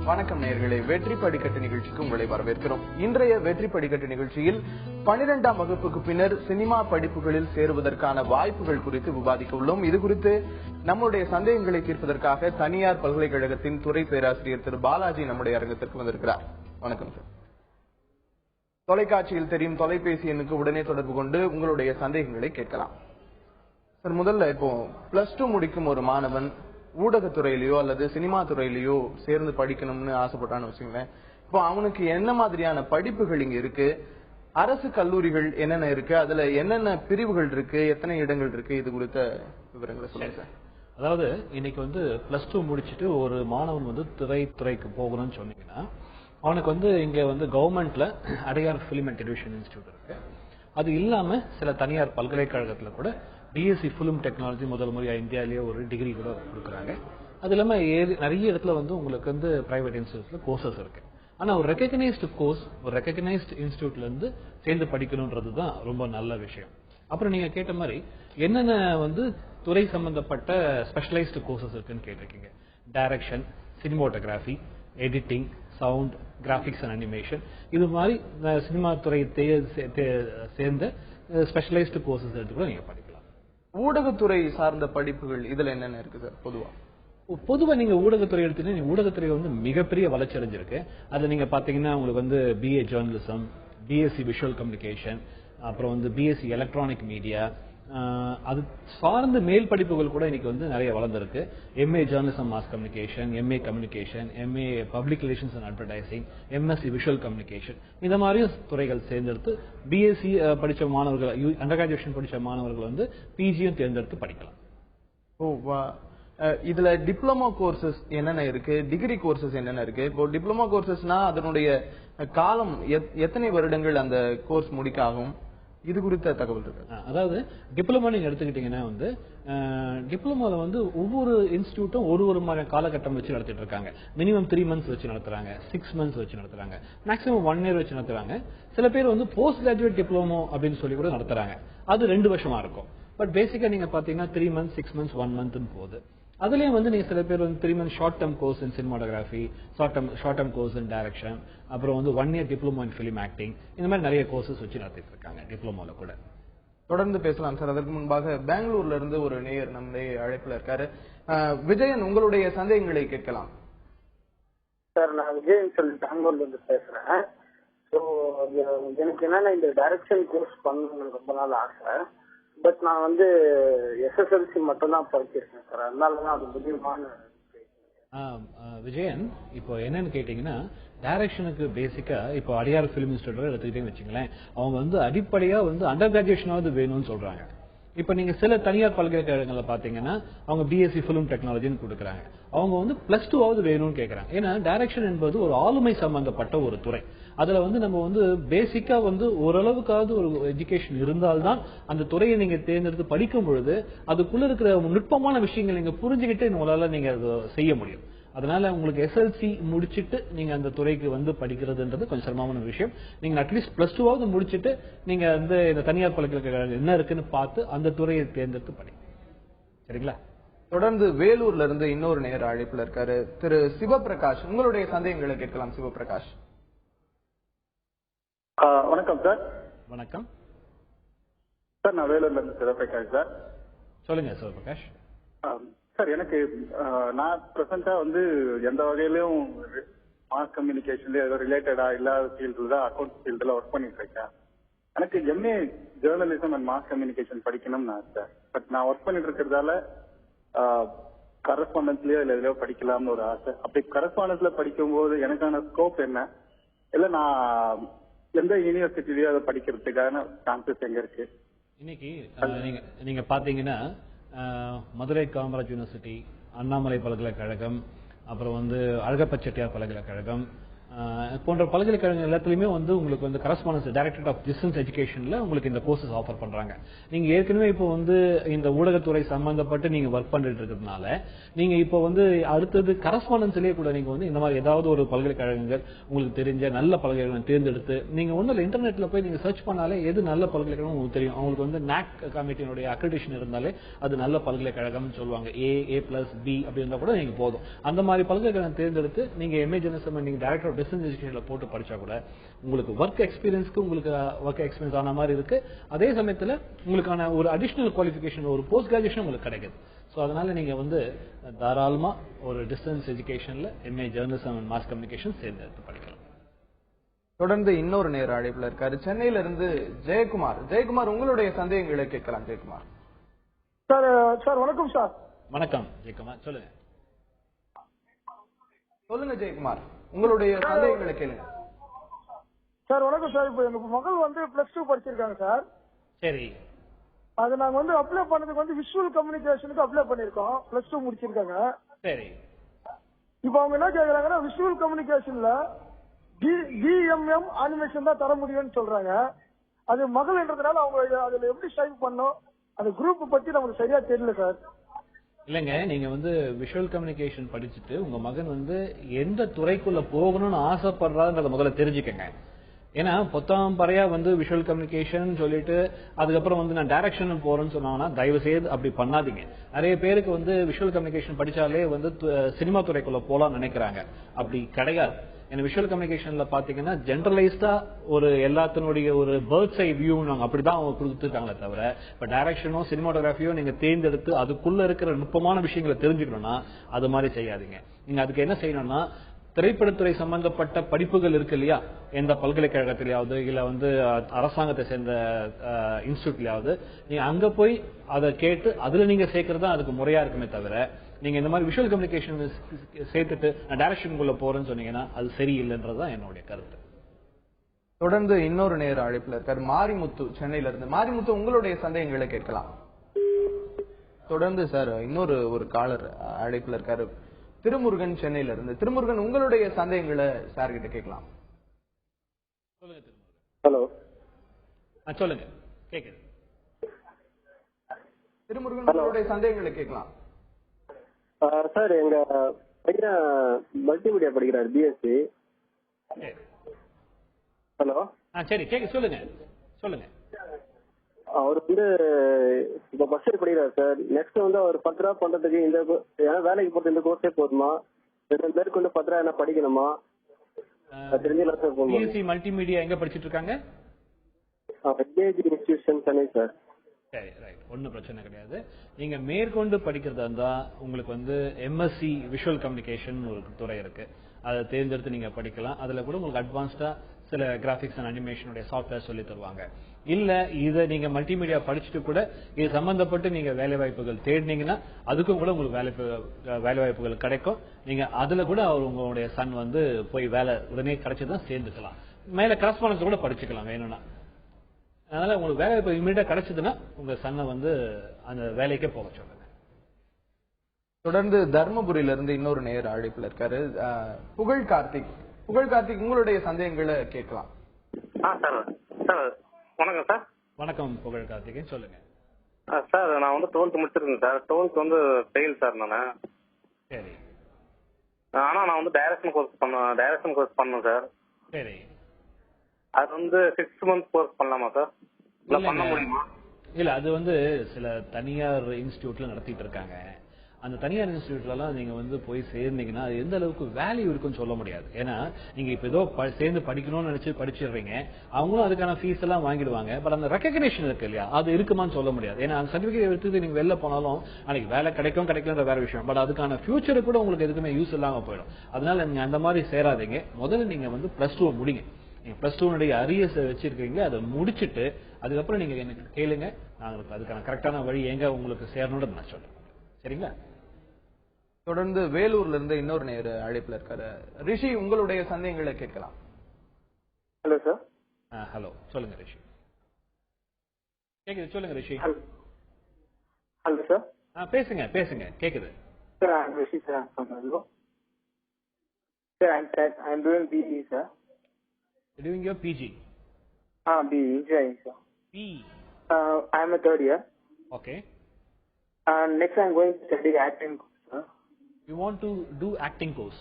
வணக்கம் நேயர்களே, வெற்றி படிக்கட்டு நிகழ்ச்சிக்கு உங்களை வரவேற்கிறோம். இன்றைய வெற்றி படிக்கட்டு நிகழ்ச்சியில் 12ஆம் வகுப்புக்கு பின்னர் சினிமா படிப்புகளில் சேருவதற்கான வாய்ப்புகள் குறித்து விவாதிக்க உள்ளோம். இது குறித்து நம்முடைய சந்தேகங்களை தீர்ப்பதற்காக தனியார் பல்கலைக்கழகத்தின் துறை பேராசிரியர் திரு பாலாஜி நம்முடைய அரங்கத்திற்கு வந்திருக்கிறார். வணக்கம் சார். தொலைக்காட்சியில் தெரியும் தொலைபேசி எண்ணுக்கு உடனே தொடர்பு கொண்டு உங்களுடைய சந்தேகங்களை கேட்கலாம். சார், முதல்ல இப்போ +2 முடிக்கும் ஒரு மாணவன் ஊடகத்துறையிலயோ அல்லது சினிமா துறையிலயோ சேர்ந்து படிக்கணும்னு ஆசைப்பட்டான்னு வச்சுங்களேன். இப்போ அவனுக்கு என்ன மாதிரியான படிப்புகள் இங்க இருக்கு, அரசு கல்லூரிகள் என்னென்ன இருக்கு, அதுல என்னென்ன பிரிவுகள் இருக்கு, எத்தனை இடங்கள் இருக்கு, இது குறித்த விவரங்களை சொல்லுங்க சார். அதாவது இன்னைக்கு +2 முடிச்சுட்டு ஒரு மாணவன் துறைக்கு போகணும்னு சொன்னீங்கன்னா, அவனுக்கு இங்க கவர்மெண்ட்ல Adyar film and television institute இருக்கு. அது இல்லாம சில தனியார் பல்கலைக்கழகத்துல கூட பிஎஸ்சி பிலிம் டெக்னாலஜி முதல் முறையா இந்தியாவிலேயே ஒரு டிகிரி கூட கொடுக்குறாங்க. அது இல்லாம நிறைய இடத்துல உங்களுக்கு பிரைவேட் இன்ஸ்டிடியூட்ல கோர்சஸ் இருக்கு. ஆனா ஒரு ரெகக்னைஸ்டு கோர்ஸ், ஒரு ரெகக்னைஸ்டு இன்ஸ்டிடியூட்ல இருந்து சேர்ந்து படிக்கணும்ன்றது தான் ரொம்ப நல்ல விஷயம். அப்புறம் நீங்க கேட்ட மாதிரி என்னென்ன துறை சம்பந்தப்பட்ட ஸ்பெஷலைஸ்டு கோர்சஸ் இருக்குன்னு கேட்டிருக்கீங்க. Direction, cinematography, editing, sound, graphics and animation, இது மாதிரி சினிமா துறையை சேர்ந்த ஸ்பெஷலைஸ்டு கோர்சஸ் எடுத்து கூட நீங்க படிக்கலாம். ஊடகத்துறை சார்ந்த படிப்புகள் இதுல என்னென்ன இருக்கு சார்? பொதுவா நீங்க ஊடகத்துறை எடுத்தீங்கன்னா, ஊடகத்துறை மிகப்பெரிய வளர்ச்சி அடைஞ்சிருக்கு. அது நீங்க பாத்தீங்கன்னா உங்களுக்கு BA journalism, BSc visual communication, அப்புறம் பிஎஸ்சி எலக்ட்ரானிக் மீடியா, அது சார்ந்த மேல் படிப்புகள் கூட இன்னைக்கு நிறைய வளர்ந்துருக்கு. MA journalism mass communication, MA communication, MA public relations and advertising, MSc visual communication, இந்த மாதிரி துறைகள் தேர்ந்தெடுத்து பிஎஸ்சி படிச்ச மாணவர்கள், அண்டர் கிராஜுவேஷன் படிச்ச மாணவர்கள் பிஜியும் தேர்ந்தெடுத்து படிக்கலாம். இதுல டிப்ளமோ கோர்சஸ் என்னென்ன இருக்கு, டிகிரி கோர்சஸ் என்னென்ன இருக்கு? இப்போ டிப்ளமோ கோர்சஸ்னா அதனுடைய காலம் எத்தனை வருடங்கள் அந்த கோர்ஸ் முடிக்க ஆகும், இது குறித்த தகவல் இருக்கு? அதாவது டிப்ளமோ நீங்க எடுத்துக்கிட்டீங்கன்னா டிப்ளமோல ஒவ்வொரு இன்ஸ்டிடியூட்டும் ஒரு மாதிரி காலகட்டம் வச்சு நடத்திட்டு இருக்காங்க. மினிமம் 3 months வச்சு நடத்துறாங்க, 6 months வச்சு நடத்துறாங்க, மேக்ஸிமம் 1 year வச்சு நடத்துறாங்க. சில பேர் போஸ்ட் கிராஜுவேட் டிப்ளமோ அப்படின்னு சொல்லி கூட நடத்துறாங்க. அது 2 வருஷமா இருக்கும். பட் பேசிக்கா நீங்க பாத்தீங்கன்னா 3 months, 6 months, 1 month போகுது. அதுலயும் நீங்க சில பேர் 3 months ஷார்ட் டேர்ம் கோர்ஸ் இன் சினிமாட்டோகிராஃபி, ஷார்ட் டேர்ம் கோர்ஸ் இன் டைரக்ஷன், அப்புறம் 1 year diploma in film acting, இந்த மாதிரி நிறைய கோர்சஸ் வச்சு நடத்திட்டு இருக்காங்க டிப்ளமோல கூட. தொடர்ந்து பேசலாம் சார். அதற்கு முன்பாக பெங்களூர்ல இருந்து ஒரு நேயர் நம்முடைய அழைப்புல இருக்காரு. விஜயன், உங்களுடைய சந்தேகங்களை கேட்கலாம். சார், நான் விஜயன் சொல்லி பெங்களூர்ல இருந்து பேசுறேன். ஸோ எனக்கு என்னன்னா இந்த டைரக்ஷன் கோர்ஸ் பண்ணணும்னு ரொம்ப நாள் ஆசை. பட் நான் எஸ்எஸ்எல்சி மட்டும் தான் படிச்சிருக்கேன் சார். அதனாலதான் அது முக்கியமான விஜயன். இப்போ என்னன்னு கேட்டீங்கன்னா, டைரக்ஷனுக்கு பேசிக்கா இப்போ அடையார் பிலிம் இன்ஸ்டிடியூட் எடுத்துக்கிட்டேன்னு வச்சுங்களேன், அவங்க அடிப்படையா அண்டர் கிராஜுவேஷனாவது வேணும்னு சொல்றாங்க. இப்ப நீங்க சில தனியார் பல்கலைக்கழகங்கள்ல பாத்தீங்கன்னா அவங்க பிஎஸ்சி பிலிம் டெக்னாலஜின்னு கொடுக்குறாங்க. அவங்க +2 வேணும்னு கேட்கறாங்க. ஏன்னா டைரக்ஷன் என்பது ஒரு ஆளுமை சம்பந்தப்பட்ட ஒரு துறை. அதுல நம்ம பேசிக்கா ஓரளவுக்காவது ஒரு எஜுகேஷன் இருந்தால்தான் அந்த துறையை நீங்க தேர்ந்தெடுத்து படிக்கும் பொழுது அதுக்குள்ள இருக்கிற நுட்பமான விஷயங்கள் நீங்க புரிஞ்சுக்கிட்டு உங்களால நீங்க செய்ய முடியும். அதனால உங்களுக்கு எஸ்எல்சி முடிச்சிட்டு நீங்க அந்த துறைக்கு படிக்கிறதுன்றது கொஞ்சம் சிரமமான விஷயம். நீங்க அட்லீஸ்ட் +2 முடிச்சிட்டு நீங்க இந்த தனியார் பல்கலைக்கழகம் என்ன இருக்குன்னு பார்த்து அந்த துறையை தேர்ந்தெடுத்து படிங்க. சரிங்களா? தொடர்ந்து வேலூர்ல இருந்து இன்னொரு நேர அழைப்புல இருக்காரு திரு சிவபிரகாஷ். உங்களுடைய சந்தேகங்களை கேட்கலாம் சிவபிரகாஷ். வணக்கம் சார். வணக்கம் சார், நான் வேலூர்ல இருந்து சிவபிரகாஷ் சார். சொல்லுங்க சிவபிரகாஷ். சார், எனக்கு நான் பிரசண்டா எந்த வகையிலும் மாஸ் கம்யூனிகேஷன்ல ஏதோ ரிலேட்டடா இல்லாத ஃபீல்டுல தான் அக்கௌண்ட் ஃபீல்டுல ஒர்க் பண்ணிட்டு இருக்கேன். எனக்கு MA journalism and mass communication படிக்கணும்னு ஆசை. பட் நான் ஒர்க் பண்ணிட்டு இருக்கிறதால கரஸ்பாண்டன்ஸ்லயோ இல்ல எதுலயோ படிக்கலாம்னு ஒரு ஆசை. அப்படி கரஸ்பாண்டன்ஸ்ல படிக்கும் போது எனக்கான ஸ்கோப் என்ன, இல்ல நான் எந்த யூனிவர்சிட்டிலயோ அதை படிக்கிறதுக்கான சான்சஸ் எங்க இருக்கு? இன்னைக்கு நீங்க பாத்தீங்கன்னா மதுரை காமராஜ் யூனிவர்சிட்டி, அண்ணாமலை பல்கலைக்கழகம், அப்புறம் அழகப்ப செட்டியார் பல்கலைக்கழகம், போன்ற பல்கலைக்கழகங்கள் எல்லாத்துலயுமே வந்து உங்களுக்கு வந்து கரஸ்பாண்டன்ஸ் டைரக்டரேட் ஆஃப் டிஸ்டன்ஸ் எஜுகேஷன்ல உங்களுக்கு இந்த கோர்சஸ் ஆஃபர் பண்றாங்க. நீங்க ஏற்கனவே இப்போ வந்து இந்த ஊடகத்துறை சம்பந்தப்பட்டு நீங்க ஒர்க் பண்ணிட்டு இருக்கிறதுனால நீங்க இப்போ வந்து அடுத்தது கரஸ்பாண்டன்ஸ்லயே கூட நீங்க வந்து இந்த மாதிரி ஏதாவது ஒரு பல்கலைக்கழகங்கள் உங்களுக்கு தெரிஞ்ச நல்ல பல்கலைக்கழகம் தேர்ந்தெடுத்து நீங்க ஒன்றும் இன்டர்நெட்ல போய் நீங்க சர்ச் பண்ணாலே எது நல்ல பல்கலைக்கழகம் உங்களுக்கு தெரியும். அவங்களுக்கு வந்து NAC கமிட்டியினுடைய அக்ரிடேஷன் இருந்தாலே அது நல்ல பல்கலைக்கழகம்னு சொல்லுவாங்க. A+B அப்படி இருந்தா கூட நீங்க போதும். அந்த மாதிரி பல்கலைக்கழகம் தேர்ந்தெடுத்து நீங்க MA ஜெர்னலிசம் நீங்க டைரக்டர் ஆஃப் டிஸ்டன்ஸ் எஜுகேஷன்ல போட்டு படிச்சா கூட உங்களுக்கு ஒர்க் எக்ஸ்பீரியன்ஸ் ஆன மாதிரி இருக்கு. அதே சமயத்துல உங்களுக்கான ஒரு அடிஷனல் குவாலிஃபிகேஷன் ஒரு போஸ்ட் கிராஜுவேஷன் உங்களுக்கு கிடைக்குது. சோ அதனால நீங்க வந்து தாராளமா ஒரு டிஸ்டன்ஸ் எஜுகேஷன்ல MA journalism and mass communication தேர்ந்தெடுத்து படிக்கலாம். தொடர்ந்து இன்னொரு நேர அழைப்புல இருக்காரு சென்னையில இருந்து ஜெயக்குமார். ஜெயக்குமார், உங்களுடைய சந்தேகங்களை கேட்கலாம். ஜெயக்குமார் சார் வணக்கம் சார். வணக்கம் ஜெயக்குமார், சொல்லுங்க. சொல்லுங்க ஜெயக்குமார், உங்களுடைய சந்தேகங்களை கேளுங்க. சார் வணக்கம் சார். இப்போ எங்க மகள் வந்து +2 படிச்சிருக்காங்க சார். சரி. அது நாங்க வந்து அப்ளை பண்ணதுக்கு வந்து விஷுவல் கம்யூனிகேஷனுக்கு அப்ளை பண்ணிருக்கோம். +2 முடிச்சிருக்காங்க. சரி. இப்போ அவங்க என்ன கேக்குறாங்கன்னா விஷுவல் கம்யூனிகேஷன்ல DMM அனிமேஷன் தான் தர முடியும்னு சொல்றாங்க. அது மகள்ன்றதுனால அவங்க அதுல எப்படி ஷைன் பண்ணும் அந்த குரூப் பத்தி நமக்கு சரியா தெரியல சார். இல்லங்க, நீங்க வந்து விஷுவல் கம்யூனிகேஷன் படிச்சுட்டு உங்க மகன் வந்து எந்த துறைக்குள்ள போகணும்னு ஆசைப்படுறாருன்றத முதல்ல தெரிஞ்சுக்கங்க. ஏன்னா பொத்தாம் பறையா வந்து விஷுவல் கம்யூனிகேஷன் சொல்லிட்டு அதுக்கப்புறம் வந்து நான் டைரக்ஷன் போறேன்னு சொன்னாங்கன்னா தயவு செய்து அப்படி பண்ணாதீங்க. நிறைய பேருக்கு வந்து விஷுவல் கம்யூனிகேஷன் படிச்சாலே வந்து சினிமா துறைக்குள்ள போலாம்னு நினைக்கிறாங்க. அப்படி கிடையாது. ஏன்னா விஷுவல் கம்யூனிகேஷன்ல பாத்தீங்கன்னா ஜெனரலைஸ்டா ஒரு எல்லாத்தினுடைய ஒரு பேர்ட்ஸ் ஐ வியூ நாங்க அப்படிதான் அவங்க கொடுத்துருக்காங்களே தவிர இப்ப டைரக்ஷனோ சினிமாட்டோகிராஃபியோ நீங்க தேர்ந்தெடுத்து அதுக்குள்ள இருக்கிற நுட்பமான விஷயங்களை தெரிஞ்சுக்கணும்னா அது மாதிரி செய்யாதீங்க. நீங்க அதுக்கு என்ன செய்யணும்னா திரைப்படத்துறை சம்பந்தப்பட்ட படிப்புகள் இருக்கு இல்லையா, எந்த பல்கலைக்கழகத்திலேயாவது இல்ல வந்து அரசாங்கத்தை சேர்ந்த இன்ஸ்டியூட்லயாவது நீங்க அங்க போய் அதை கேட்டு அதுல நீங்க சேர்க்கறது அதுக்கு முறையா இருக்குமே தவிர நீங்க இந்த மாதிரி விஷுவல் கம்யூனிகேஷன் சேர்த்துட்டு நான் டைரக்ஷனுக்குள்ள போறேன்னு சொன்னீங்கன்னா அது சரியில்லைன்றதுதான் என்னுடைய கருத்து. தொடர்ந்து இன்னொரு நேர அழைப்புல இருக்காரு மாரிமுத்து சென்னையில இருந்து. மாரிமுத்து, உங்களுடைய சந்தேகங்களை கேட்கலாம். தொடர்ந்து சார் இன்னொரு காலர் அழைப்புல இருக்காரு திருமுருகன் சென்னையில இருந்து. திருமுருகன், உங்களுடைய சந்தேகங்களை சார் கிட்ட கேட்கலாம். சொல்லுங்க திருமுருகன். ஹலோ, சொல்லுங்க, கேக்குது. திருமுருகன், உங்களுடைய சந்தேகங்களை கேட்கலாம். சார் எங்க பையன் மல்டிமீடியா படிக்கிறார், BSc. ஹலோ. சரி, கேக்கு, சொல்லுங்க சொல்லுங்க. அவர் வந்து இப்ப பஸ் படிக்கிறார் சார். நெக்ஸ்ட் வந்து அவர் பத்ரா பண்றதுக்கு இந்த வேலைக்கு போறது இந்த கோர்ஸே போதுமா, பேருக்கு வந்து பத்ரா என்ன படிக்கணுமா தெரிஞ்சலாம் சார். BSc மல்டிமீடியா எங்க படிச்சிட்டு இருக்காங்க? Institution Chennai sir. சரி, ரைட், ஒன்னும் பிரச்சனை கிடையாது. நீங்க மேற்கொண்டு படிக்கிறதா இருந்தா உங்களுக்கு வந்து MSc விஷுவல் கம்யூனிகேஷன் ஒரு துறை இருக்கு, அதை தேர்ந்தெடுத்து நீங்க படிக்கலாம். அதுல கூட உங்களுக்கு அட்வான்ஸ்டா சில கிராபிக்ஸ் அண்ட் அனிமேஷனுடைய சாஃப்ட்வேர் சொல்லி தருவாங்க. இல்ல இதை நீங்க மல்டிமீடியா படிச்சுட்டு கூட இது சம்பந்தப்பட்டு நீங்க வேலை வாய்ப்புகள் தேடினீங்கன்னா அதுக்கும் கூட உங்களுக்கு வேலை வாய்ப்புகள் கிடைக்கும். நீங்க அதுல கூட உங்களுடைய சன் வந்து போய் வேலை உடனே கிடைச்சதான் சேர்ந்துக்கலாம். மேல கரஸ்பாண்டன்ஸ் கூட படிச்சுக்கலாம் வேணும்னா. அதனால உங்களுக்கு வேலை வாய்ப்பு இமீடியட்டா கிடைச்சதுன்னா உங்க சன்னை வந்து அந்த வேலைக்கே போக சொல்லுங்க. தொடர்ந்து தர்மபுரியில இருந்து இன்னொரு நேர அழைப்புல இருக்காரு புகழ் கார்த்திக். புகழ் கார்த்திக், உங்களுடைய சந்தேகங்களை கேட்கலாம். சார் வணக்கம் சார். வணக்கம் புகழ் கார்த்திக், சொல்லுங்க. சார் நான் வந்து 12th முடிச்சிருக்கேன் சார். 12th வந்து ஃபெயில் சார் நானு. சரி. ஆனா நான் வந்து டைரக்ஷன் கோர்ஸ் பண்ணேன் சார். சரி. அது வந்து 6 month கோர்ஸ் பண்ணலாமா சார்? இல்ல பண்ண முடியுமா? இல்ல, அது வந்து சில தனியார் இன்ஸ்டிடியூட்ல நடத்திட்டு இருக்காங்க. அந்த தனியார் இன்ஸ்டிடியூட்லாம் நீங்க வந்து போய் சேர்ந்தீங்கன்னா அது எந்த அளவுக்கு வேல்யூ இருக்குன்னு சொல்ல முடியாது. ஏன்னா நீங்க இப்ப ஏதோ சேர்ந்து படிக்கணும்னு நினைச்சு படிச்சிடுறீங்க, அவங்களும் அதுக்கான ஃபீஸ் எல்லாம் வாங்கிடுவாங்க. பட் அந்த ரெகக்னேஷன் இருக்கு இல்லையா, அது இருக்குமான்னு சொல்ல முடியாது. ஏன்னா அந்த சர்டிபிகேட் எடுத்து நீங்க வெளில போனாலும் அன்னைக்கு வேலை கிடைக்கலன்ற வேற விஷயம். பட் அதுக்கான ஃபியூச்சர் கூட உங்களுக்கு எதுக்குமே யூஸ் இல்லாம போயிடும். அதனால நீங்க அந்த மாதிரி சேராதீங்க. முதல்ல நீங்க வந்து +2 முடிங்க. நீங்க +2 அரியர்ஸ் வச்சிருக்கீங்க, அதை முடிச்சுட்டு அதுக்கப்புறம் நீங்க எனக்கு கேளுங்க, நாங்க அதுக்கான கரெக்டான வழி எங்க உங்களுக்கு சேரணும்னு நான் சொல்றேன். சரிங்களா? தொடர்ந்து வேலூர்ல இருந்து இன்னொரு நேர அழைப்புல இருக்காரு ரிஷி, உங்களுடைய சந்தேகங்களை கேட்கலாம். Hello sir. ஹலோ, சொல்லுங்க ரிஷி. கேக்குது, சொல்லுங்க ரிஷி. Hello sir. பேசுங்க கேக்குது. Sir Rishi sir. Sir, I'm doing PE, sir. You're doing your PG. BE, engineering, sir. P. I'm a third year. Okay. Next I'm going to study acting, sir. You want to do acting course?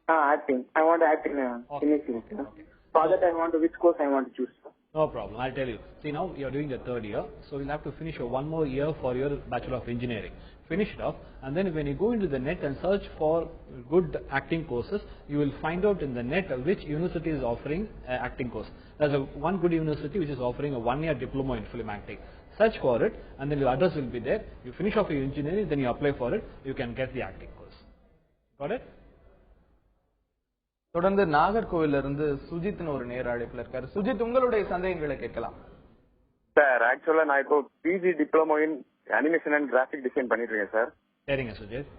Acting. I want to act in a film, sir. For that I want to, which course I want to choose, sir. No problem. I'll tell you. See, now you're doing the third year, so you'll have to finish one more year for your Bachelor of Engineering. Finish it off, and then when you go into the net and search for good acting courses, you will find out in the net which university is offering acting course. There's one good university which is offering a 1-year diploma in film acting. Search for it, and then your address will be there. You finish off your engineering, then you apply for it. You can get the acting course. Got it? தொடர்ந்து நாகர்கோவில்ல இருந்து சுஜித்னு ஒரு நேர அழைப்புல இருக்காரு. சுஜித், உங்களுடைய சந்தேகங்களை கேட்கலாம். சார், ஆக்சுவலா நான் இப்போ PG diploma in animation and graphic design பண்ணிட்டு இருக்கேன் சார். சரிங்க சுஜித்.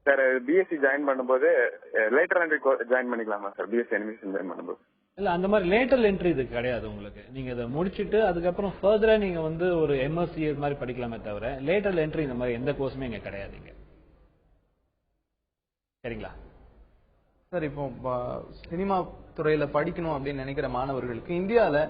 சார், பிஎஸ்சி ஜாயின் பண்ணும்போது லேட்டர் என்ட்ரி ஜாயின் பண்ணிக்கலாமா சார்? பிஎஸ்சி அனிமேஷன் ஜாயின் பண்ணும்போது இல்ல, அந்த மாதிரி லேட்டர் என்ட்ரி இது கிடையாது உங்களுக்கு. நீங்க இதை முடிச்சிட்டு அதுக்கப்புறம் ஃபர்தரா நீங்க வந்து ஒரு எம்எஸ்சி இது மாதிரி படிக்கலாமே தவிர லேட்டர் என்ட்ரி இந்த மாதிரி எந்த கோர்ஸுமே இங்க கிடையாதுங்க. சரிங்களா சார்? இப்போ சினிமா துறையில படிக்கணும் அப்படின்னு நினைக்கிற மாணவர்களுக்கு இந்தியால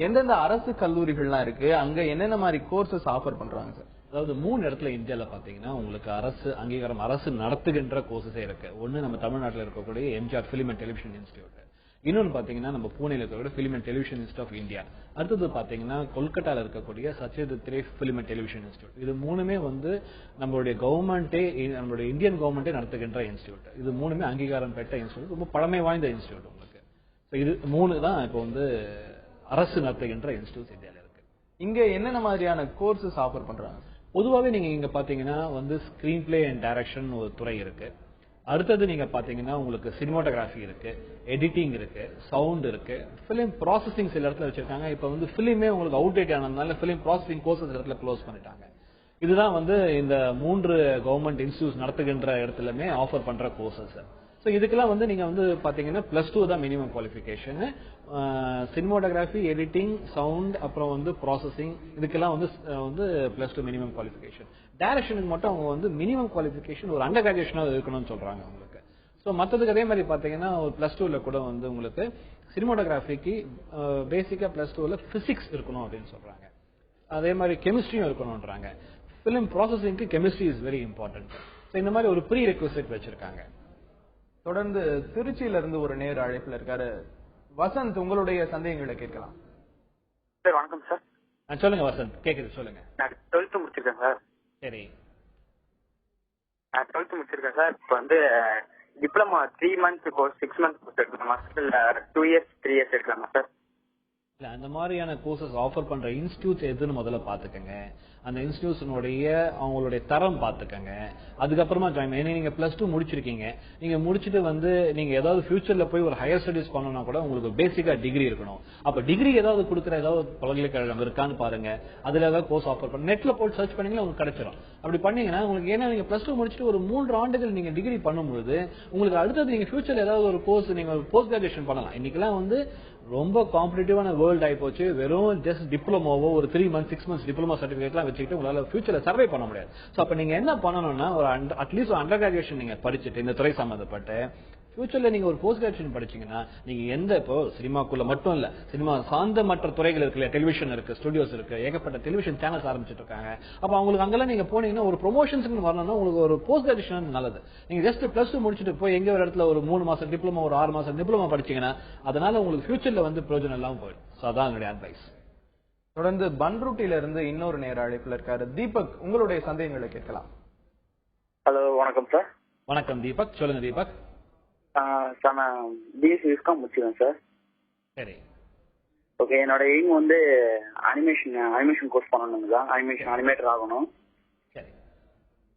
எந்தெந்த அரசு கல்லூரிகள்லாம் இருக்கு, அங்க என்னென்ன மாதிரி கோர்சஸ் ஆஃபர் பண்றாங்க சார்? அதாவது 3 இடத்துல இந்தியாவில் பாத்தீங்கன்னா உங்களுக்கு அரசு அங்கீகாரம், அரசு நடத்துகின்ற கோர்சஸே இருக்கு. ஒன்னு நம்ம தமிழ்நாட்டில் இருக்கக்கூடிய MGR film and television institute, இன்னொன்று பாத்தீங்கன்னா நம்ம பூனேல இருக்கக்கூடிய film and television institute of India, அடுத்தது பாத்தீங்கன்னா கொல்கட்டால இருக்கக்கூடிய Satyajit Ray film and television institute. இது 3மே வந்து நம்மளுடைய கவர்மெண்டே, நம்மளுடைய இந்தியன் கவர்மெண்டே நடத்துகின்ற இன்ஸ்டியூட். இது 3மே அங்கீகாரம் பெற்ற இன்ஸ்டியூட், ரொம்ப பழமை வாய்ந்த இன்ஸ்டியூட் உங்களுக்கு. இது 3 தான் இப்போ வந்து அரசு நடத்துகின்ற இன்ஸ்டியூட் இந்தியாவில் இருக்கு. இங்க என்னென்ன மாதிரியான கோர்சஸ் ஆஃபர் பண்றாங்க? பொதுவாகவே நீங்க இங்க பாத்தீங்கன்னா வந்து ஸ்கிரீன் பிளே அண்ட் டைரக்ஷன் ஒரு துறை இருக்கு. அடுத்தது நீங்க பாத்தீங்கன்னா உங்களுக்கு சினிமாட்டோகிராஃபி இருக்கு, எடிட்டிங் இருக்கு, சவுண்ட் இருக்கு, பிலிம் ப்ராசஸிங் சில இடத்துல வச்சிருக்காங்க. இப்ப வந்து பிலிமே உங்களுக்கு அவுடேட் ஆனதுனால பிலிம் ப்ராசஸிங் கோர்சஸ் இடத்துல க்ளோஸ் பண்ணிட்டாங்க. இதுதான் வந்து இந்த 3 கவர்மெண்ட் இன்ஸ்டிடியூட்ஸ் நடத்துகின்ற இடத்துலமே ஆஃபர் பண்ற கோர்சஸ். ஸோ இதுக்கெல்லாம் வந்து நீங்க வந்து பாத்தீங்கன்னா +2 தான் minimum qualification. Cinematography, editing, sound, அப்புறம் வந்து ப்ராசஸிங், இதுக்கெல்லாம் வந்து +2 மினிமம் குவாலிஃபிகேஷன். டைரக்ஷனுக்கு மட்டும் அவங்க வந்து மினிமம் குவாலிஃபிகேஷன் ஒரு அண்டர் கிராஜுவேஷனாக இருக்கணும்னு சொல்றாங்க உங்களுக்கு. ஸோ மற்றதுக்கு அதே மாதிரி பாத்தீங்கன்னா ஒரு +2ல கூட வந்து உங்களுக்கு சினிமாட்டோகிராஃபிக்கு பேசிக்கா +2ல பிசிக்ஸ் இருக்கணும் அப்படின்னு சொல்றாங்க. அதே மாதிரி கெமிஸ்ட்ரியும் இருக்கணும்ன்றாங்க. பிலிம் ப்ராசஸிங்க்கு chemistry is very important. So இந்த மாதிரி ஒரு ப்ரீ ரெக்வசிட் வச்சிருக்காங்க. தொடர்ந்து திருச்சியில இருந்து ஒரு நேர அழைப்புல இருக்காரு வசந்த், உங்களுடைய சந்தேகங்களை கேட்கலாம். சார் வணக்கம் சார். சொல்லுங்க வசந்த், கேக்குது சொல்லுங்க. நான் 12th முடிச்சிருக்கேன் சார். சரி, நான் 12th முடிச்சிருக்கேன் சார். இப்போ வந்து diploma 3 months course 6 months course எடுக்கலாமா சார்? இல்ல 2 years 3 years எடுக்கலாமா சார்? இல்ல, அந்த மாதிரியான கோர்சஸ் ஆஃபர் பண்ற இன்ஸ்டிடியூட்ஸ் எதுன்னு முதல்ல பாத்துக்கங்க. அந்த இன்ஸ்டிடியூஷனுடைய அவங்களுடைய தரம் பாத்துக்கங்க. அதுக்கப்புறமா ஜாயின் பண்ணி நீங்க +2 முடிச்சிருக்கீங்க, நீங்க முடிச்சுட்டு வந்து நீங்க ஏதாவது ஃபியூச்சர்ல போய் ஒரு ஹையர் ஸ்டடிஸ் பண்ணணும்னா கூட உங்களுக்கு பேசிக்கா டிகிரி இருக்கணும். அப்ப டிகிரி ஏதாவது கொடுக்குற ஏதாவது பல்கலைக்கழகம் இருக்கான்னு பாருங்க. அதுல ஏதாவது கோர்ஸ் ஆஃபர் பண்ண நெட்ல போட்டு சர்ச் பண்ணீங்கன்னா உங்களுக்கு கிடைச்சிடும். அப்படி பண்ணீங்கன்னா உங்களுக்கு ஏன்னா நீங்க +2 முடிச்சுட்டு ஒரு 3 ஆண்டுகள் நீங்க டிகிரி பண்ணும்போது உங்களுக்கு அடுத்தது நீங்க ஃபியூச்சர்ல ஏதாவது ஒரு கோர்ஸ் நீங்க போஸ்ட் கிராஜுவேஷன் பண்ணலாம். இன்னைக்கெல்லாம் வந்து ரொம்ப காம்படிட்டிவான வேர்ல்டு ஆகி போச்சு. வெறும் ஜஸ்ட் டிப்ளமோவோ ஒரு 3 months 6 months டிப்ளமோ சர்டிபிகேட்லாம் வச்சுக்கிட்டு உங்களால ஃபியூச்சர்ல சர்வே பண்ண முடியாது. சோ அப்ப நீங்க என்ன பண்ணணும்னா ஒரு அட்லீஸ்ட் அண்டர் கிராஜுவேஷன் நீங்க படிச்சுட்டு இந்த துறை சம்பந்தப்பட்ட ஃபியூச்சர்ல நீங்க ஒரு போஸ்ட் கிராஜுவேஷன் படிச்சீங்கன்னா நீங்க எந்த இப்போ சினிமாக்குள்ள மட்டும் இல்ல, சினிமா சார்ந்த மற்ற துறைகள் இருக்குல்ல, டெலிவிஷன் இருக்கு, ஸ்டுடியோஸ் இருக்கு, ஏகப்பட்ட டெலிவிஷன் சேனல்ஸ் ஆரம்பிச்சிட்டு இருக்காங்க. அப்ப அவங்களுக்கு அங்கெல்லாம் நீங்க போனீங்கன்னா ஒரு ப்ரொமோஷன்ஸ்க்கு வரணும்னா உங்களுக்கு ஒரு போஸ்ட் கிராஜுவேஷன் நல்லது. நீங்க ஜஸ்ட் +2 முடிச்சுட்டு போய் எங்க ஒரு இடத்துல ஒரு 3 மாசம் டிப்ளமோ ஒரு 6 மாசம் டிப்ளமோ படிச்சீங்கன்னா அதனால உங்களுக்கு ஃபியூச்சர்ல வந்து பிரயோஜனம் இல்லாம போயிடும். சோ அதான் என்னுடைய அட்வைஸ். தொடர்ந்து பன்ருட்டில இருந்து இன்னொரு நேர அழைப்புல இருக்காரு தீபக், உங்களுடைய சந்தேகங்களை கேட்கலாம். ஹலோ, வணக்கம் சார். வணக்கம் தீபக், சொல்லுங்க தீபக். சார் நான் பிஎஸ்சி விஸ்காம் முடிச்சிருக்கேன் சார். சரி, ஓகே. என்னோட எய்ம் வந்து அனிமேஷன் கோர்ஸ் பண்ணணுங்க சார். அனிமேட்டர் ஆகணும். சரி,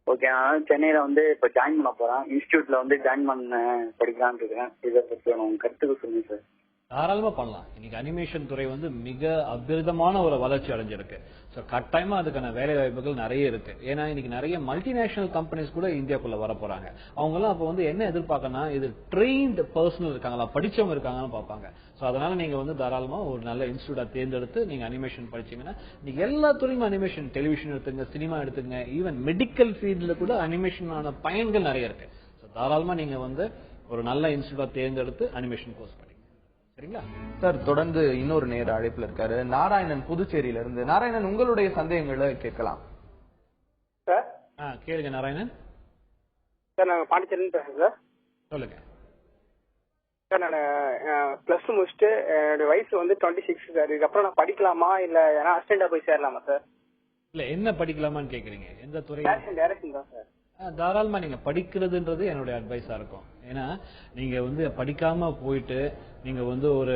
ஓகே. நான் சென்னையில வந்து இப்போ ஜாயின் பண்ண போறேன். இன்ஸ்டியூட்ல வந்து ஜாயின் பண்ண படிக்கலான்னு இருக்கேன். இதை பற்றி உங்க கருத்துக்கு சொல்லுங்க சார். தாராளமா பண்ணலாம். இன்னைக்கு அனிமேஷன் துறை வந்து மிக அபிரிதமான ஒரு வளர்ச்சி அடைஞ்சிருக்கு. ஸோ கட்டாயமா அதுக்கான வேலை வாய்ப்புகள் நிறைய இருக்கு. ஏன்னா இன்னைக்கு நிறைய மல்டிநேஷனல் கம்பெனிஸ் கூட இந்தியாக்குள்ள வர போறாங்க. அவங்க எல்லாம் அப்ப வந்து என்ன எதிர்பார்க்கனா இது ட்ரெயின்டு பர்சனல் இருக்காங்களா, படிச்சவங்க இருக்காங்கன்னு பார்ப்பாங்க. ஸோ அதனால நீங்க வந்து தாராளமா ஒரு நல்ல இன்ஸ்டியூட்டா தேர்ந்தெடுத்து நீங்க அனிமேஷன் படிச்சீங்கன்னா நீங்க எல்லா துறையும் அனிமேஷன், டெலிவிஷன் எடுத்துங்க, சினிமா எடுத்துங்க, ஈவன் மெடிக்கல் ஃபீல்ட்ல கூட அனிமேஷனான பயன்கள் நிறைய இருக்கு. ஸோ தாராளமா நீங்க வந்து ஒரு நல்ல இன்ஸ்டியூட்டா தேர்ந்தெடுத்து அனிமேஷன் கோர்ஸ் படிங்க. சரிங்களா சார்? தொடர்ந்து இன்னொரு நேர அழைப்புல இருக்காரு நாராயணன், புதுச்சேரியில இருந்து. நாராயணன், உங்களுடைய சந்தேகங்களை கேட்கலாம் சார். கேளுங்க நாராயணன். சார் நாங்க பாண்டிச்சேரியில பேசுறேன் சார். சொல்லுங்க சார். நான் +2 முடிச்சுட்டு என்னோட வயசு வந்து 26 சார். இதுக்கப்புறம் நான் படிக்கலாமா இல்ல ஏன்னா அசிஸ்டண்டா போய் சேரலாமா சார்? இல்ல என்ன படிக்கலாமான்னு கேக்குறீங்க? எந்த துறை? டைரக்ஷன் தான் சார். தாராளமா நீங்க படிக்கிறதுன்றது என்னுடைய அட்வைஸா இருக்கும். ஏன்னா நீங்க வந்து படிக்காம போயிட்டு நீங்க வந்து ஒரு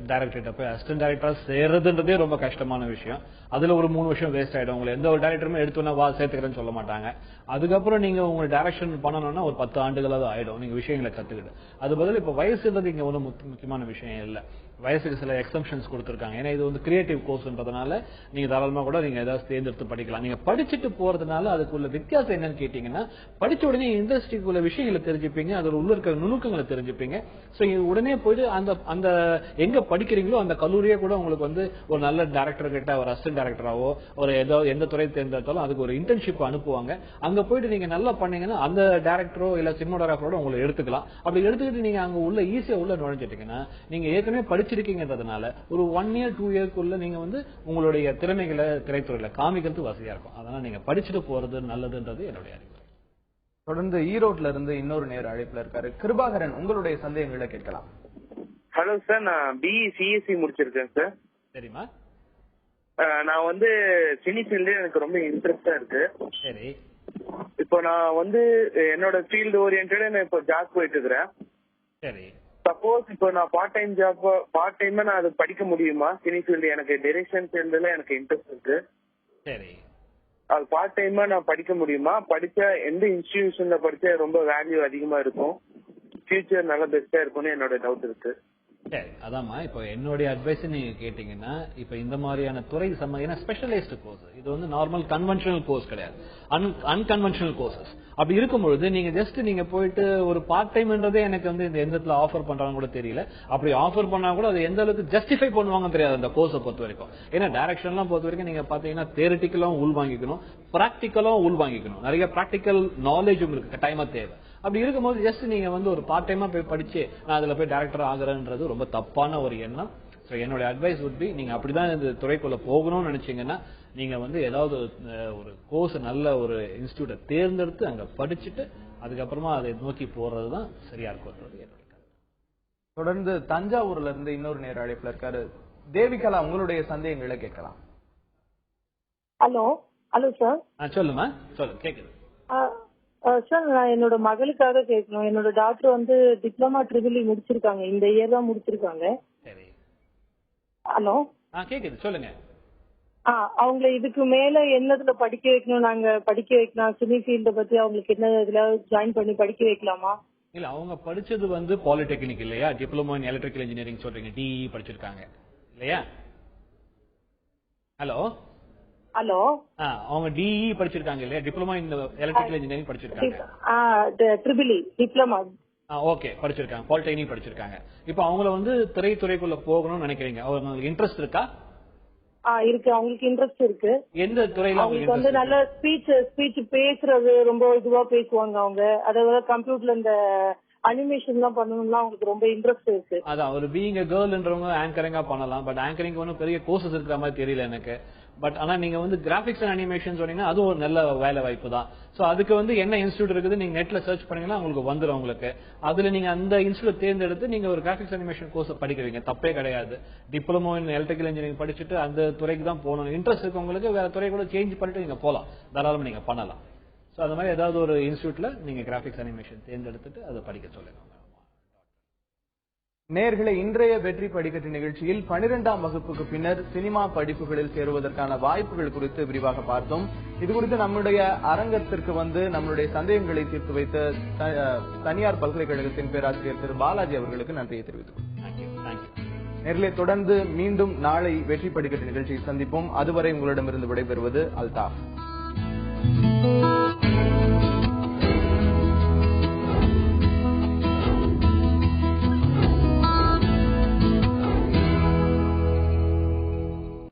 டைரக்டர்கிட்ட போய் அசிஸ்டன்ட் டைரக்டரா சேர்றதுன்றதே ரொம்ப கஷ்டமான விஷயம். அதுல ஒரு 3 வருஷம் வேஸ்ட் ஆயிடும். உங்களை எந்த ஒரு டைரக்டருமே எடுத்தோன்னா வா சேர்த்துக்கிறேன்னு சொல்ல மாட்டாங்க. அதுக்கப்புறம் நீங்க உங்க டைரக்ஷன் பண்ணணும்னா ஒரு 10 ஆண்டுகளாவது ஆயிடும் நீங்க விஷயங்களை கத்துக்கிட்டு. அது பதில் இப்ப வயசுன்றது இங்க ஒன்றும் முக்கியமான விஷயம் இல்லை. வயசுக்கு சில எக்ஸம்ஷன்ஸ் கொடுத்துருக்காங்க. ஏன்னா இது வந்து கிரியேட்டிவ் கோர்ஸ்ன்றதுனால நீங்க தாராளமா கூட நீங்க ஏதாவது தேர்ந்தெடுத்து படிக்கலாம். நீங்க படிச்சுட்டு போறதுனால அதுக்குள்ள வித்தியாசம் என்னன்னு கேட்டீங்கன்னா, படிச்ச உடனே இண்டஸ்ட்ரிக்குள்ள விஷயங்களை தெரிஞ்சுப்பீங்க, அதோட உள்ள இருக்கிற நுணுக்கங்களை தெரிஞ்சுப்பீங்க. சோ உடனே போயிட்டு அந்த எங்க படிக்கிறீங்களோ அந்த கல்லூரியே கூட உங்களுக்கு வந்து ஒரு நல்ல டைரக்டர் கிட்ட ஒரு அசிஸ்டன்ட் டைரக்டராவோ ஒரு ஏதாவது எந்த துறை தேர்ந்தெடுத்தாலும் அதுக்கு ஒரு இன்டர்ன்ஷிப் அனுப்புவாங்க. அங்க போயிட்டு நீங்க நல்லா பண்ணீங்கன்னா அந்த டைரக்டரோ இல்ல சினிமாட்டோகிராஃபரோட உங்களை எடுத்துக்கலாம். அப்படி எடுத்துக்கிட்டு நீங்க அங்க உள்ள ஈஸியா உள்ள நுழைஞ்சிட்டீங்கன்னா நீங்க ஏற்கனவே படிச்சிருக்கீங்கன்றதுனால ஒரு 1 year 2 yearக்குள்ள நீங்க வந்து உங்களுடைய திறமைகளை திரைத்துறையில காமிக்கிறது வசதியா இருக்கும். அதனால நீங்க படிச்சுட்டு போறது நல்லதுன்றது என்னுடைய அறிவு. தொடர்ந்து ஈரோட்ல இருந்து இன்னொரு நேர அழைப்புல இருக்காரு கிருபாகரன், உங்களுடைய சந்தேகங்களை கேட்கலாம். ஹலோ சார், நான் பிஇ சிஎஸ்சி முடிச்சிருக்கேன் சார். சரிமா. நான் வந்து சினி ஃபீல்டு எனக்கு ரொம்ப இன்ட்ரெஸ்டா இருக்கு. சரி. இப்போ நான் வந்து என்னோட ஃபீல்டு ஓரியன்டா நான் இப்போ ஜாப் போயிட்டு இருக்கிறேன். சரி. சப்போஸ் இப்போ நான் பார்ட் டைமா நான் அது படிக்க முடியுமா? சினி ஃபீல்டு எனக்கு டைரக்ஷன் ஃபீல்டுல எனக்கு இன்ட்ரெஸ்ட் இருக்கு. சரி. அது பார்ட் டைமா நான் படிக்க முடியுமா? படிச்சா எந்த இன்ஸ்டிடியூஷன்ல படிச்சா ரொம்ப வேல்யூ அதிகமா இருக்கும், ஃபியூச்சர் நல்ல பெஸ்டா இருக்கும்னு என்னோட டவுட் இருக்கு. சரி, அதாம்மா. இப்போ என்னுடைய அட்வைஸ் நீங்க கேட்டீங்கன்னா, இப்ப இந்த மாதிரியான துறை ஏன்னா ஸ்பெஷலைஸ்டு கோர்ஸ் இது வந்து நார்மல் கன்வென்ஷனல் கோர்ஸ் கிடையாது, அன்கன்வென்ஷனல் கோர்சஸ். அப்படி இருக்கும்பொழுது நீங்க ஜஸ்ட் நீங்க போயிட்டு ஒரு பார்ட் டைம்ன்றதே எனக்கு வந்து இந்த எந்த இடத்துல ஆஃபர் பண்றாங்க கூட தெரியல. அப்படி ஆஃபர் பண்ணா கூட அது எந்த அளவுக்கு ஜஸ்டிஃபை பண்ணுவாங்கன்னு தெரியாது அந்த கோர்ஸை பொறுத்த வரைக்கும். ஏன்னா டைரக்ஷன்லாம் பொறுத்த வரைக்கும் நீங்க பாத்தீங்கன்னா தியரிட்டிக்கலும் உள் வாங்கிக்கணும், பிராக்டிக்கலும் உள் வாங்கிக்கணும். நிறைய பிராக்டிக்கல் நாலேஜும் இருக்கு, கட்டாயமா தேவை. அப்படி இருக்கும்போது ஜஸ்ட் நீங்க வந்து ஒரு பார்ட் டைமா போய் படிச்சு நான் அதுல போய் டைரக்டர் ஆகுறேன்றது ரொம்ப தப்பான ஒரு எண்ணம். ஸோ என்னோட அட்வைஸ் would be, நீங்க அப்படிதான் இந்த துறைக்குள்ள போகணும்னு நினைச்சீங்கன்னா நீங்க வந்து ஏதாவது ஒரு கோர்ஸ் நல்ல ஒரு இன்ஸ்டியூட்டை தேர்ந்தெடுத்து அங்க படிச்சுட்டு அதுக்கப்புறமா அதை நோக்கி போறதுதான் சரியா இருக்கும். தொடர்ந்து தஞ்சாவூர்ல இருந்து இன்னொரு நேர அழைப்புல இருக்காரு தேவிகலா, உங்களுடைய சந்தேகங்களை கேட்கலாம். Hello sir. சொல்லுமா, சொல்லு, கேக்குது. சார், நான் என்னோட மகளுக்காக கேட்கணும். என்னோட டாக்டர் வந்து டிப்ளமா ட்ரிபிள் முடிச்சிருக்காங்க, இந்த இயர் தான் முடிச்சிருக்காங்க. சரி. ஹலோ. கேக்குது, சொல்லுங்க. அவங்கள இதுக்கு மேல என்னதுல படிக்க வைக்கணும், நாங்க படிக்க வைக்கலாம் சினி ஃபீல்ட பத்தி அவங்களுக்கு என்ன இதுல ஜாயின் பண்ணி படிக்க வைக்கலாமா? இல்ல, அவங்க படிச்சது வந்து பாலிடெக்னிக் இல்லையா, டிப்ளமோ இன் எலக்ட்ரிக்கல் இன்ஜினியரிங் சொல்றீங்க, டிஇ படிச்சிருக்காங்க இல்லையா? ஹலோ. அவங்க டிஇ படிச்சிருக்காங்க இல்லையா, டிப்ளமோ இன் எலக்ட்ரிக்கல் இன்ஜினியரிங் படிச்சிருக்காங்க. Triple diploma. ஓகே, படிச்சிருக்காங்க, பாலிடெக்னிக் படிச்சிருக்காங்க. இப்போ அவங்கள வந்து திரைத்துறைக்குள்ள போகணும்னு நினைக்கிறீங்க, அவங்களுக்கு இன்ட்ரெஸ்ட் இருக்கா? இருக்கு, அவங்களுக்கு இன்ட்ரெஸ்ட் இருக்கு. எந்த துறையில அவங்களுக்கு வந்து நல்ல ஸ்பீச் பேசுறது ரொம்ப இதுவா பேசுவாங்க அவங்க. அதாவது கம்ப்யூட்டர்ல இந்த அனிமேஷன் எல்லாம் பண்ணணும்னா அவங்களுக்கு ரொம்ப இன்ட்ரெஸ்ட் இருக்கு. அதான் ஒரு பீயிங் எ கேர்ள்ன்றவங்க ஆங்கரிங்கா பண்ணலாம். பட் ஆங்கரிங் ஒன்றும் பெரிய கோர்சஸ் இருக்கிற மாதிரி தெரியல எனக்கு. பட் ஆனா நீங்க வந்து கிராபிக்ஸ் அண்ட் அனிமேஷன் சொன்னீங்கன்னா அதுவும் ஒரு நல்ல வேலை வாய்ப்பு தான். சோ அதுக்கு வந்து என்ன இன்ஸ்டியூட் இருக்குது நீங்க நெட்ல சர்ச் பண்ணீங்கன்னா உங்களுக்கு வந்துடும். உங்களுக்கு அதுல நீங்க அந்த இன்ஸ்டியூட் தேர்ந்தெடுத்து நீங்க ஒரு கிராபிக்ஸ் அனிமேஷன் கோர்ஸ் படிக்கிறீங்க, தப்பே கிடையாது. டிப்ளமோ இன் எலக்ட்ரிக்கல் இன்ஜினியரிங் படிச்சுட்டு அந்த துறைக்கு தான் போகணும். இன்ட்ரெஸ்ட் இருக்கு உங்களுக்கு, வேற துறை கூட சேஞ்ச் பண்ணிட்டு நீங்க போகலாம், தாராளமா நீங்க பண்ணலாம். சோ அது மாதிரி ஏதாவது ஒரு இன்ஸ்டியூட்ல நீங்க கிராபிக்ஸ் அனிமேஷன் தேர்ந்தெடுத்துட்டு அதை படிக்க சொல்லுங்க. நேயர்களே, இன்றைய வெற்றி படிக்கட்டு நிகழ்ச்சியில் 12ஆம் வகுப்புக்கு பின்னர் சினிமா படிப்புகளில் சேருவதற்கான வாய்ப்புகள் குறித்து விரிவாக பார்த்தோம். இது குறித்து நம்முடைய அரங்கத்திற்கு வந்து நம்மளுடைய சந்தேகங்களை தீர்த்து வைத்த தனியார் பல்கலைக்கழகத்தின் பேராசிரியர் திரு பாலாஜி அவர்களுக்கு நன்றியை தெரிவித்துள்ளோம். நேயர்களே, தொடர்ந்து மீண்டும் நாளை வெற்றி படிக்கட்டு நிகழ்ச்சியை சந்திப்போம். அதுவரை உங்களிடமிருந்து விடைபெறுவது அல்தாஃப்.